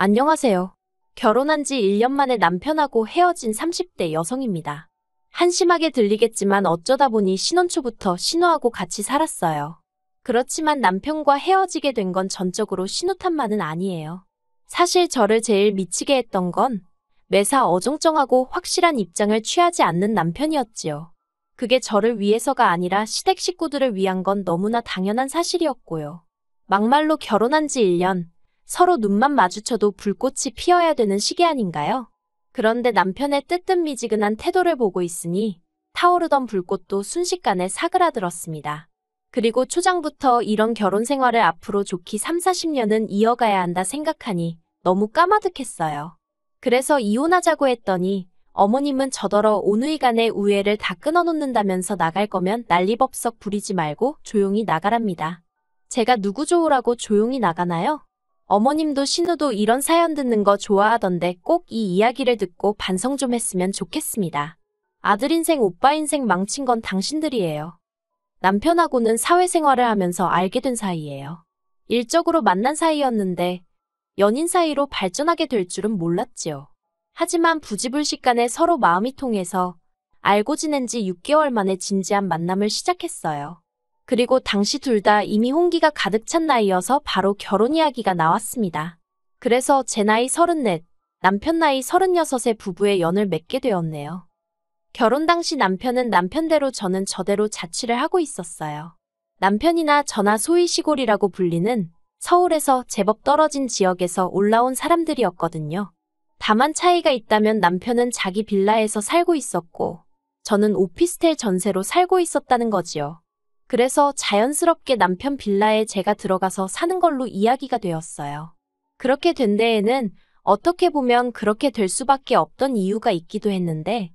안녕하세요. 결혼한 지 1년 만에 남편하고 헤어진 30대 여성입니다. 한심하게 들리겠지만 어쩌다 보니 신혼 초부터 신우하고 같이 살았어요. 그렇지만 남편과 헤어지게 된 건 전적으로 신우 탓만은 아니에요. 사실 저를 제일 미치게 했던 건 매사 어정쩡하고 확실한 입장을 취하지 않는 남편이었지요. 그게 저를 위해서가 아니라 시댁 식구들을 위한 건 너무나 당연한 사실이었고요. 막말로 결혼한 지 1년, 서로 눈만 마주쳐도 불꽃이 피어야 되는 시기 아닌가요? 그런데 남편의 뜨뜻미지근한 태도를 보고 있으니 타오르던 불꽃도 순식간에 사그라들었습니다. 그리고 초장부터 이런 결혼 생활을 앞으로 좋게 3, 40년은 이어가야 한다 생각하니 너무 까마득했어요. 그래서 이혼하자고 했더니 어머님은 저더러 오누이간의 우애를 다 끊어놓는다면서 나갈 거면 난리법석 부리지 말고 조용히 나가랍니다. 제가 누구 좋으라고 조용히 나가나요? 어머님도 신우도 이런 사연 듣는 거 좋아하던데 꼭 이 이야기를 듣고 반성 좀 했으면 좋겠습니다. 아들 인생, 오빠 인생 망친 건 당신들이에요. 남편하고는 사회생활을 하면서 알게 된 사이예요. 일적으로 만난 사이였는데 연인 사이로 발전하게 될 줄은 몰랐지요. 하지만 부지불식간에 서로 마음이 통해서 알고 지낸 지 6개월 만에 진지한 만남을 시작했어요. 그리고 당시 둘 다 이미 홍기가 가득 찬 나이여서 바로 결혼 이야기가 나왔습니다. 그래서 제 나이 34, 남편 나이 36의 부부의 연을 맺게 되었네요. 결혼 당시 남편은 남편대로 저는 저대로 자취를 하고 있었어요. 남편이나 저나 소위 시골이라고 불리는 서울에서 제법 떨어진 지역에서 올라온 사람들이었거든요. 다만 차이가 있다면 남편은 자기 빌라에서 살고 있었고 저는 오피스텔 전세로 살고 있었다는 거지요. 그래서 자연스럽게 남편 빌라에 제가 들어가서 사는 걸로 이야기가 되었어요. 그렇게 된 데에는 어떻게 보면 그렇게 될 수밖에 없던 이유가 있기도 했는데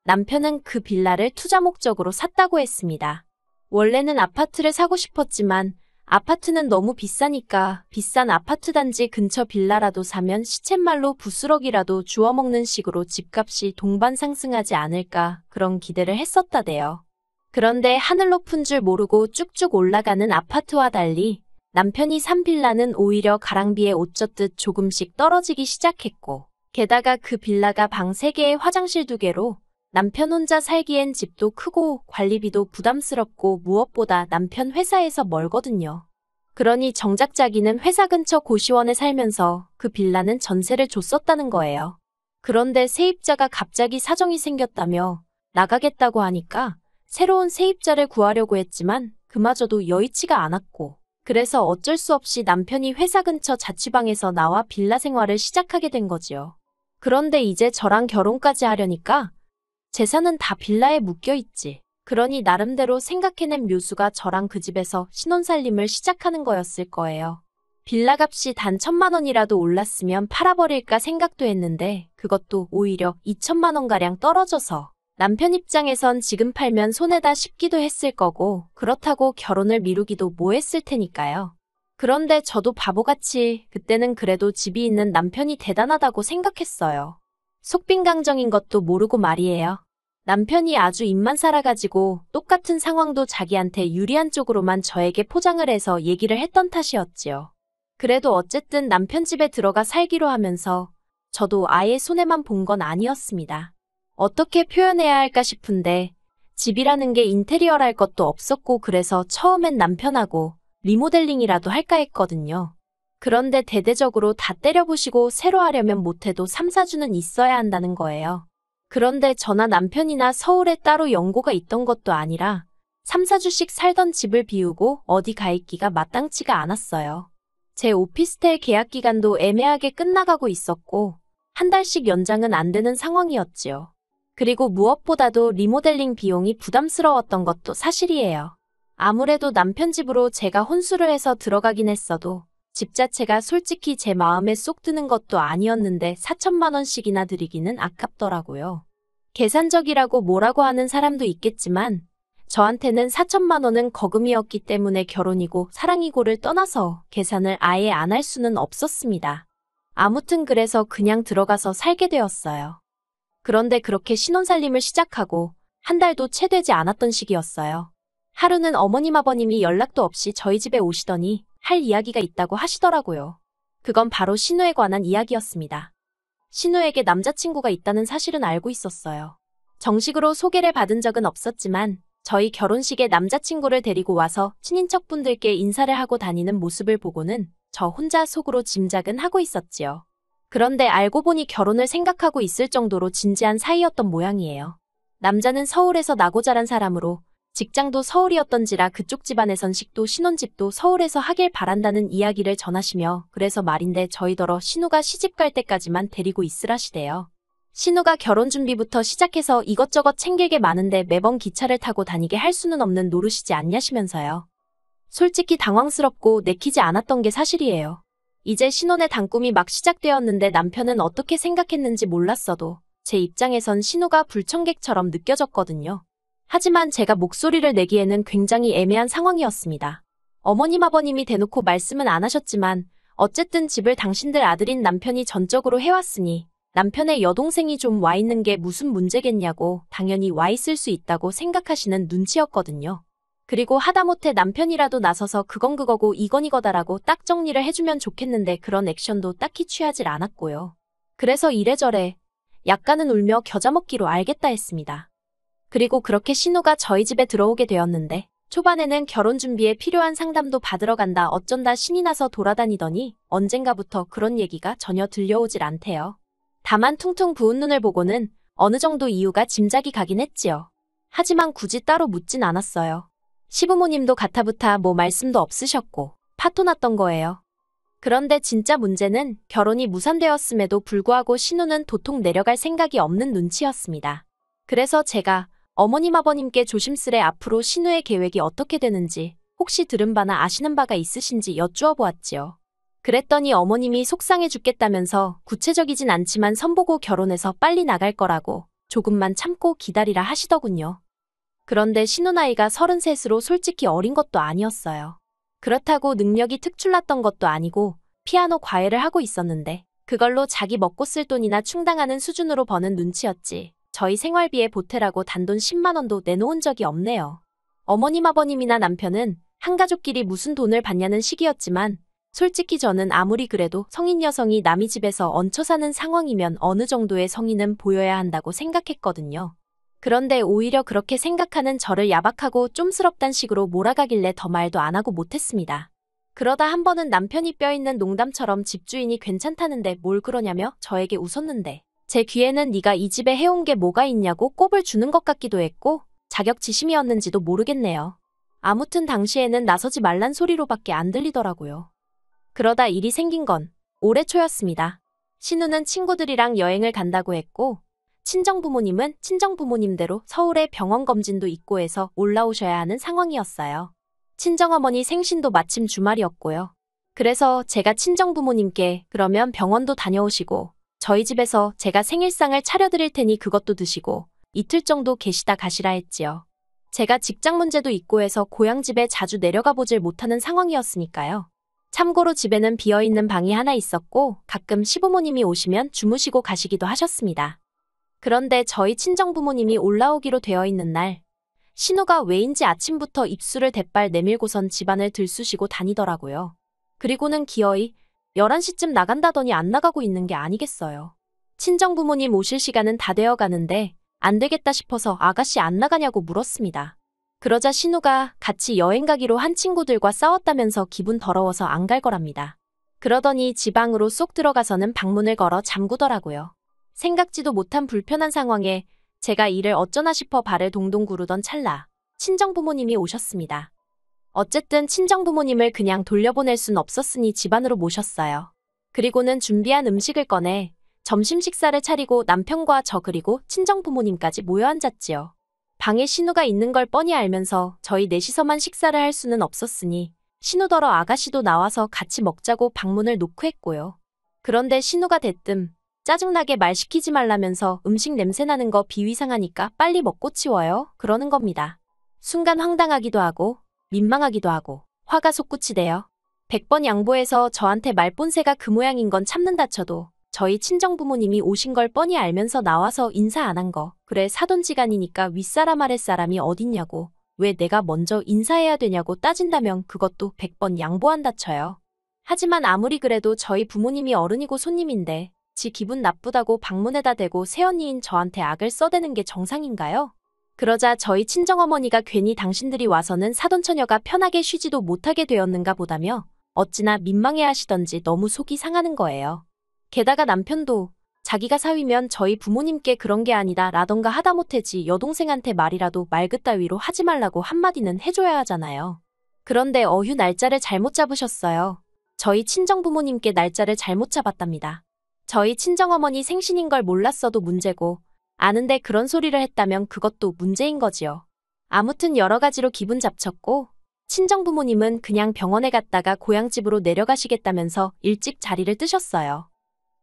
남편은 그 빌라를 투자 목적으로 샀다고 했습니다. 원래는 아파트를 사고 싶었지만 아파트는 너무 비싸니까 비싼 아파트 단지 근처 빌라라도 사면 시쳇말로 부스럭이라도 주워먹는 식으로 집값이 동반 상승하지 않을까 그런 기대를 했었다대요. 그런데 하늘 높은 줄 모르고 쭉쭉 올라가는 아파트와 달리 남편이 산 빌라는 오히려 가랑비에 옷 젖듯 조금씩 떨어지기 시작했고 게다가 그 빌라가 방 3개에 화장실 2개로 남편 혼자 살기엔 집도 크고 관리비도 부담스럽고 무엇보다 남편 회사에서 멀거든요. 그러니 정작 자기는 회사 근처 고시원에 살면서 그 빌라는 전세를 줬었다는 거예요. 그런데 세입자가 갑자기 사정이 생겼다며 나가겠다고 하니까 새로운 세입자를 구하려고 했지만 그마저도 여의치가 않았고 그래서 어쩔 수 없이 남편이 회사 근처 자취방에서 나와 빌라 생활을 시작하게 된 거지요. 그런데 이제 저랑 결혼까지 하려니까 재산은 다 빌라에 묶여있지. 그러니 나름대로 생각해낸 묘수가 저랑 그 집에서 신혼살림을 시작하는 거였을 거예요. 빌라 값이 단 1,000만 원이라도 올랐으면 팔아버릴까 생각도 했는데 그것도 오히려 2천만 원가량 떨어져서 남편 입장에선 지금 팔면 손에다 씹기도 했을 거고 그렇다고 결혼을 미루기도 뭐했을 테니까요. 그런데 저도 바보같이 그때는 그래도 집이 있는 남편이 대단하다고 생각했어요. 속빈강정인 것도 모르고 말이에요. 남편이 아주 입만 살아가지고 똑같은 상황도 자기한테 유리한 쪽으로만 저에게 포장을 해서 얘기를 했던 탓이었지요. 그래도 어쨌든 남편 집에 들어가 살기로 하면서 저도 아예 손해만 본 건 아니었습니다. 어떻게 표현해야 할까 싶은데 집이라는 게 인테리어랄 것도 없었고 그래서 처음엔 남편하고 리모델링이라도 할까 했거든요. 그런데 대대적으로 다 때려부시고 새로 하려면 못해도 3, 4주는 있어야 한다는 거예요. 그런데 저나 남편이나 서울에 따로 연고가 있던 것도 아니라 3, 4주씩 살던 집을 비우고 어디 가 있기가 마땅치가 않았어요. 제 오피스텔 계약 기간도 애매하게 끝나가고 있었고 한 달씩 연장은 안 되는 상황이었지요. 그리고 무엇보다도 리모델링 비용이 부담스러웠던 것도 사실이에요. 아무래도 남편 집으로 제가 혼수를 해서 들어가긴 했어도 집 자체가 솔직히 제 마음에 쏙 드는 것도 아니었는데 4천만 원씩이나 드리기는 아깝더라고요. 계산적이라고 뭐라고 하는 사람도 있겠지만 저한테는 4천만 원은 거금이었기 때문에 결혼이고 사랑이고를 떠나서 계산을 아예 안 할 수는 없었습니다. 아무튼 그래서 그냥 들어가서 살게 되었어요. 그런데 그렇게 신혼살림을 시작하고 한 달도 채 되지 않았던 시기였어요. 하루는 어머님 아버님이 연락도 없이 저희 집에 오시더니 할 이야기가 있다고 하시더라고요. 그건 바로 신우에 관한 이야기였습니다. 신우에게 남자친구가 있다는 사실은 알고 있었어요. 정식으로 소개를 받은 적은 없었지만 저희 결혼식에 남자친구를 데리고 와서 친인척분들께 인사를 하고 다니는 모습을 보고는 저 혼자 속으로 짐작은 하고 있었지요. 그런데 알고 보니 결혼을 생각하고 있을 정도로 진지한 사이였던 모양이에요. 남자는 서울에서 나고 자란 사람으로 직장도 서울이었던지라 그쪽 집안에선 식도 신혼집도 서울에서 하길 바란다는 이야기를 전하시며 그래서 말인데 저희더러 신우가 시집갈 때까지만 데리고 있으라시대요. 신우가 결혼 준비부터 시작해서 이것저것 챙길 게 많은데 매번 기차를 타고 다니게 할 수는 없는 노릇이지 않냐시면서요. 솔직히 당황스럽고 내키지 않았던 게 사실이에요. 이제 신혼의 단꿈이 막 시작되었는데 남편은 어떻게 생각했는지 몰랐어도 제 입장에선 신우가 불청객처럼 느껴졌거든요. 하지만 제가 목소리를 내기에는 굉장히 애매한 상황이었습니다. 어머님 아버님이 대놓고 말씀은 안 하셨지만 어쨌든 집을 당신들 아들인 남편이 전적으로 해왔으니 남편의 여동생이 좀 와 있는 게 무슨 문제겠냐고 당연히 와 있을 수 있다고 생각하시는 눈치였거든요. 그리고 하다못해 남편이라도 나서서 그건 그거고 이건 이거다라고 딱 정리를 해주면 좋겠는데 그런 액션도 딱히 취하질 않았고요. 그래서 이래저래 약간은 울며 겨자 먹기로 알겠다 했습니다. 그리고 그렇게 신우가 저희 집에 들어오게 되었는데 초반에는 결혼 준비에 필요한 상담도 받으러 간다 어쩐다 신이 나서 돌아다니더니 언젠가부터 그런 얘기가 전혀 들려오질 않대요. 다만 퉁퉁 부은 눈을 보고는 어느 정도 이유가 짐작이 가긴 했지요. 하지만 굳이 따로 묻진 않았어요. 시부모님도 가타부타 뭐 말씀도 없으셨고 파토 났던 거예요. 그런데 진짜 문제는 결혼이 무산되었음에도 불구하고 신우는 도통 내려갈 생각이 없는 눈치였습니다. 그래서 제가 어머님 아버님께 조심스레 앞으로 신우의 계획이 어떻게 되는지 혹시 들은 바나 아시는 바가 있으신지 여쭈어 보았지요. 그랬더니 어머님이 속상해 죽겠다면서 구체적이진 않지만 선보고 결혼해서 빨리 나갈 거라고 조금만 참고 기다리라 하시더군요. 그런데 신우 나이가 33으로 솔직히 어린 것도 아니었어요. 그렇다고 능력이 특출났던 것도 아니고 피아노 과외를 하고 있었는데 그걸로 자기 먹고 쓸 돈이나 충당하는 수준으로 버는 눈치였지. 저희 생활비에 보태라고 단돈 10만 원도 내놓은 적이 없네요. 어머님 아버님이나 남편은 한가족끼리 무슨 돈을 받냐는 시기였지만 솔직히 저는 아무리 그래도 성인 여성이 남의 집에서 얹혀 사는 상황이면 어느 정도의 성의는 보여야 한다고 생각했거든요. 그런데 오히려 그렇게 생각하는 저를 야박하고 쫌스럽단 식으로 몰아가길래 더 말도 안 하고 못했습니다. 그러다 한 번은 남편이 뼈있는 농담처럼 집주인이 괜찮다는데 뭘 그러냐며 저에게 웃었는데 제 귀에는 네가 이 집에 해온 게 뭐가 있냐고 꼽을 주는 것 같기도 했고 자격지심이었는지도 모르겠네요. 아무튼 당시에는 나서지 말란 소리로밖에 안 들리더라고요. 그러다 일이 생긴 건 올해 초였습니다. 신우는 친구들이랑 여행을 간다고 했고 친정부모님은 친정부모님대로 서울에 병원 검진도 있고 해서 올라오셔야 하는 상황이었어요. 친정어머니 생신도 마침 주말이었고요. 그래서 제가 친정부모님께 그러면 병원도 다녀오시고 저희 집에서 제가 생일상을 차려드릴 테니 그것도 드시고 이틀 정도 계시다 가시라 했지요. 제가 직장 문제도 있고 해서 고향집에 자주 내려가 보질 못하는 상황이었으니까요. 참고로 집에는 비어있는 방이 하나 있었고 가끔 시부모님이 오시면 주무시고 가시기도 하셨습니다. 그런데 저희 친정부모님이 올라오기로 되어 있는 날 신우가 왜인지 아침부터 입술을 대빨 내밀고선 집안을 들쑤시고 다니더라고요. 그리고는 기어이 11시쯤 나간다더니 안 나가고 있는 게 아니겠어요. 친정부모님 오실 시간은 다 되어 가는데 안 되겠다 싶어서 아가씨 안 나가냐고 물었습니다. 그러자 신우가 같이 여행 가기로 한 친구들과 싸웠다면서 기분 더러워서 안 갈 거랍니다. 그러더니 지방으로 쏙 들어가서는 방문을 걸어 잠그더라고요. 생각지도 못한 불편한 상황에 제가 이를 어쩌나 싶어 발을 동동 구르던 찰나 친정부모님이 오셨습니다. 어쨌든 친정부모님을 그냥 돌려보낼 순 없었으니 집 안으로 모셨어요. 그리고는 준비한 음식을 꺼내 점심 식사를 차리고 남편과 저 그리고 친정부모님까지 모여 앉았지요. 방에 신우가 있는 걸 뻔히 알면서 저희 넷이서만 식사를 할 수는 없었으니 신우더러 아가씨도 나와서 같이 먹자고 방문을 놓고 했고요. 그런데 신우가 대뜸 짜증나게 말 시키지 말라면서 음식 냄새나는 거 비위상하니까 빨리 먹고 치워요 그러는 겁니다. 순간 황당하기도 하고 민망하기도 하고 화가 솟구치대요. 100번 양보해서 저한테 말본새가 그 모양인 건 참는다 쳐도 저희 친정부모님이 오신 걸 뻔히 알면서 나와서 인사 안 한 거 그래 사돈지간이니까 윗사람 아랫사람이 어딨냐고 왜 내가 먼저 인사해야 되냐고 따진다면 그것도 100번 양보한다 쳐요. 하지만 아무리 그래도 저희 부모님이 어른이고 손님인데 지 기분 나쁘다고 방문에다 대고 새언니인 저한테 악을 써대는 게 정상인가요? 그러자 저희 친정어머니가 괜히 당신들이 와서는 사돈처녀가 편하게 쉬지도 못하게 되었는가 보다며 어찌나 민망해하시던지 너무 속이 상하는 거예요. 게다가 남편도 자기가 사위면 저희 부모님께 그런 게 아니다 라던가 하다못해지 여동생한테 말이라도 말 그따위로 하지 말라고 한마디는 해줘야 하잖아요. 그런데 어휴 날짜를 잘못 잡으셨어요. 저희 친정부모님께 날짜를 잘못 잡았답니다. 저희 친정어머니 생신인 걸 몰랐어도 문제고 아는데 그런 소리를 했다면 그것도 문제인 거지요. 아무튼 여러 가지로 기분 잡쳤고 친정부모님은 그냥 병원에 갔다가 고향집으로 내려가시겠다면서 일찍 자리를 뜨셨어요.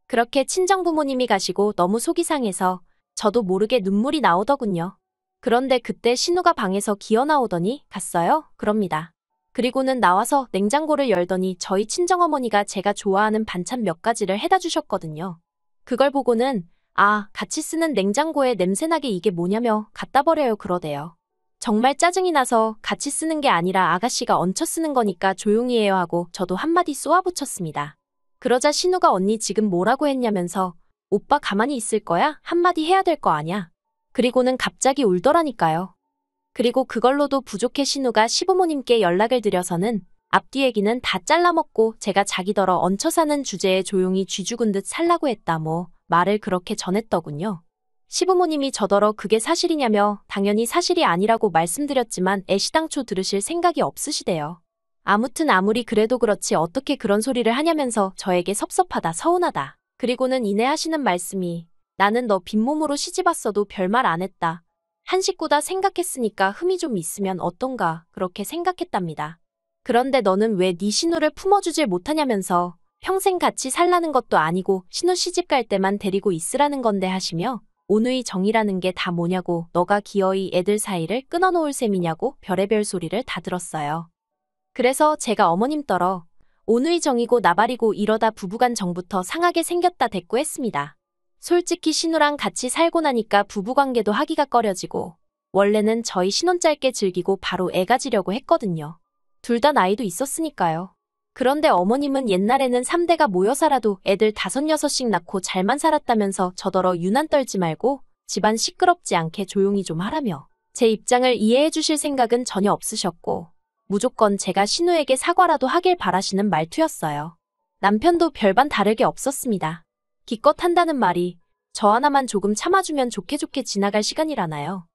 그렇게 친정부모님이 가시고 너무 속이 상해서 저도 모르게 눈물이 나오더군요. 그런데 그때 신우가 방에서 기어나오더니 갔어요? 그럽니다. 그리고는 나와서 냉장고를 열더니 저희 친정어머니가 제가 좋아하는 반찬 몇 가지를 해다 주셨거든요. 그걸 보고는 아, 같이 쓰는 냉장고에 냄새나게 이게 뭐냐며 갖다 버려요 그러대요. 정말 짜증이 나서 같이 쓰는 게 아니라 아가씨가 얹혀 쓰는 거니까 조용히 해요 하고 저도 한마디 쏘아붙였습니다. 그러자 신우가 언니 지금 뭐라고 했냐면서 오빠 가만히 있을 거야? 한마디 해야 될 거 아냐? 그리고는 갑자기 울더라니까요. 그리고 그걸로도 부족해 신우가 시부모님께 연락을 드려서는 앞뒤 얘기는 다 잘라먹고 제가 자기더러 얹혀 사는 주제에 조용히 쥐 죽은 듯 살라고 했다 뭐 말을 그렇게 전했더군요. 시부모님이 저더러 그게 사실이냐며 당연히 사실이 아니라고 말씀드렸지만 애시당초 들으실 생각이 없으시대요. 아무튼 아무리 그래도 그렇지 어떻게 그런 소리를 하냐면서 저에게 섭섭하다 서운하다. 그리고는 이내 하시는 말씀이 나는 너 빈몸으로 시집왔어도 별말 안 했다. 한 식구다 생각했으니까 흠이 좀 있으면 어떤가 그렇게 생각했답니다. 그런데 너는 왜 네 신우를 품어주질 못하냐면서 평생 같이 살라는 것도 아니고 신우 시집 갈 때만 데리고 있으라는 건데 하시며 온의 정이라는 게 다 뭐냐고 너가 기어이 애들 사이를 끊어놓을 셈이냐고 별의별 소리를 다 들었어요. 그래서 제가 어머님 떨어 온의 정이고 나발이고 이러다 부부간 정부터 상하게 생겼다 대꾸했습니다. 솔직히 신우랑 같이 살고 나니까 부부관계도 하기가 꺼려지고 원래는 저희 신혼 짧게 즐기고 바로 애 가지려고 했거든요. 둘 다 나이도 있었으니까요. 그런데 어머님은 옛날에는 3대가 모여 살아도 애들 5, 6씩 낳고 잘만 살았다면서 저더러 유난 떨지 말고 집안 시끄럽지 않게 조용히 좀 하라며 제 입장을 이해해 주실 생각은 전혀 없으셨고 무조건 제가 신우에게 사과라도 하길 바라시는 말투였어요. 남편도 별반 다르게 없었습니다. 기껏 한다는 말이 저 하나만 조금 참아주면 좋게 지나갈 시간이라나요.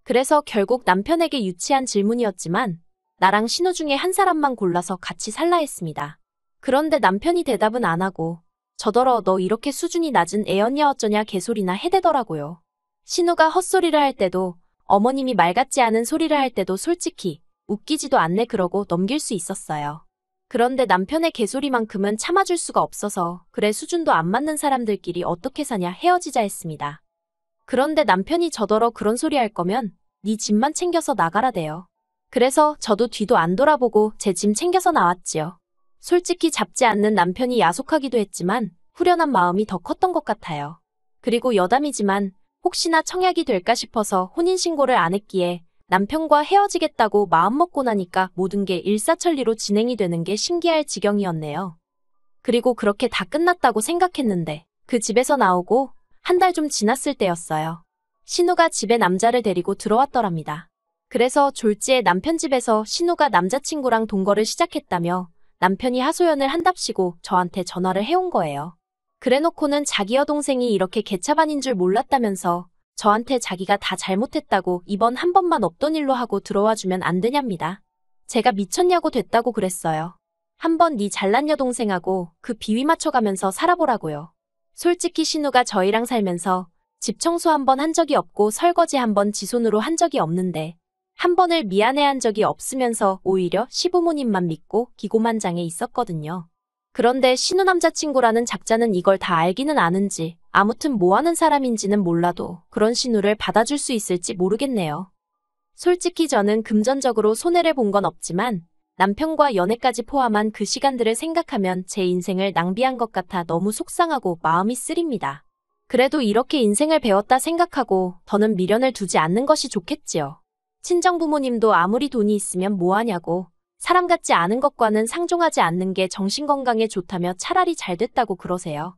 그래서 결국 남편에게 유치한 질문이었지만 나랑 신우 중에 한 사람만 골라서 같이 살라 했습니다. 그런데 남편이 대답은 안 하고 저더러 너 이렇게 수준이 낮은 애언냐 어쩌냐 개소리나 해대더라고요. 신우가 헛소리를 할 때도 어머님이 말 같지 않은 소리를 할 때도 솔직히 웃기지도 않네 그러고 넘길 수 있었어요. 그런데 남편의 개소리만큼은 참아줄 수가 없어서 그래 수준도 안 맞는 사람들끼리 어떻게 사냐 헤어지자 했습니다. 그런데 남편이 저더러 그런 소리 할 거면 네 짐만 챙겨서 나가라대요. 그래서 저도 뒤도 안 돌아보고 제 짐 챙겨서 나왔지요. 솔직히 잡지 않는 남편이 야속하기도 했지만 후련한 마음이 더 컸던 것 같아요. 그리고 여담이지만 혹시나 청약이 될까 싶어서 혼인신고를 안 했기에 남편과 헤어지겠다고 마음먹고 나니까 모든 게 일사천리로 진행이 되는 게 신기할 지경이었네요. 그리고 그렇게 다 끝났다고 생각했는데 그 집에서 나오고 한 달 좀 지났을 때였어요. 신우가 집에 남자를 데리고 들어왔더랍니다. 그래서 졸지에 남편 집에서 신우가 남자친구랑 동거를 시작했다며 남편이 하소연을 한답시고 저한테 전화를 해온 거예요. 그래놓고는 자기 여동생이 이렇게 개차반인 줄 몰랐다면서 저한테 자기가 다 잘못했다고 이번 한 번만 없던 일로 하고 들어와주면 안 되냐입니다. 제가 미쳤냐고 됐다고 그랬어요. 한번 네 잘난 여동생하고 그 비위 맞춰가면서 살아보라고요. 솔직히 신우가 저희랑 살면서 집 청소 한 번 한 적이 없고 설거지 한 번 지 손으로 한 적이 없는데 한 번을 미안해한 적이 없으면서 오히려 시부모님만 믿고 기고만장해 있었거든요. 그런데 신우 남자친구라는 작자는 이걸 다 알기는 아는지 아무튼 뭐하는 사람인지는 몰라도 그런 신우를 받아줄 수 있을지 모르겠네요. 솔직히 저는 금전적으로 손해를 본 건 없지만 남편과 연애까지 포함한 그 시간들을 생각하면 제 인생을 낭비한 것 같아 너무 속상하고 마음이 쓰립니다. 그래도 이렇게 인생을 배웠다 생각하고 더는 미련을 두지 않는 것이 좋겠지요. 친정부모님도 아무리 돈이 있으면 뭐하냐고 사람 같지 않은 것과는 상종하지 않는 게 정신건강에 좋다며 차라리 잘 됐다고 그러세요.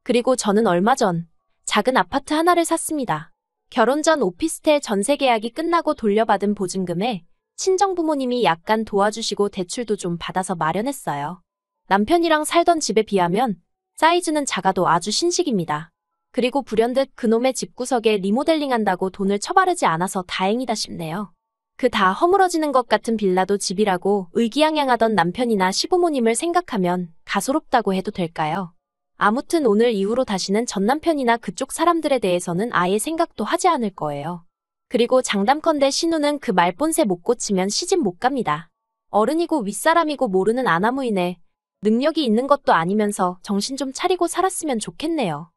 그리고 저는 얼마 전 작은 아파트 하나를 샀습니다. 결혼 전 오피스텔 전세 계약이 끝나고 돌려받은 보증금에 친정 부모님이 약간 도와주시고 대출도 좀 받아서 마련했어요. 남편이랑 살던 집에 비하면 사이즈는 작아도 아주 신식입니다. 그리고 불현듯 그놈의 집구석에 리모델링한다고 돈을 처바르지 않아서 다행이다 싶네요. 그 다 허물어지는 것 같은 빌라도 집이라고 의기양양하던 남편이나 시부모님을 생각하면 가소롭다고 해도 될까요? 아무튼 오늘 이후로 다시는 전 남편이나 그쪽 사람들에 대해서는 아예 생각도 하지 않을 거예요. 그리고 장담컨대 신우는 그 말본새 못 고치면 시집 못 갑니다. 어른이고 윗사람이고 모르는 아나무인에 능력이 있는 것도 아니면서 정신 좀 차리고 살았으면 좋겠네요.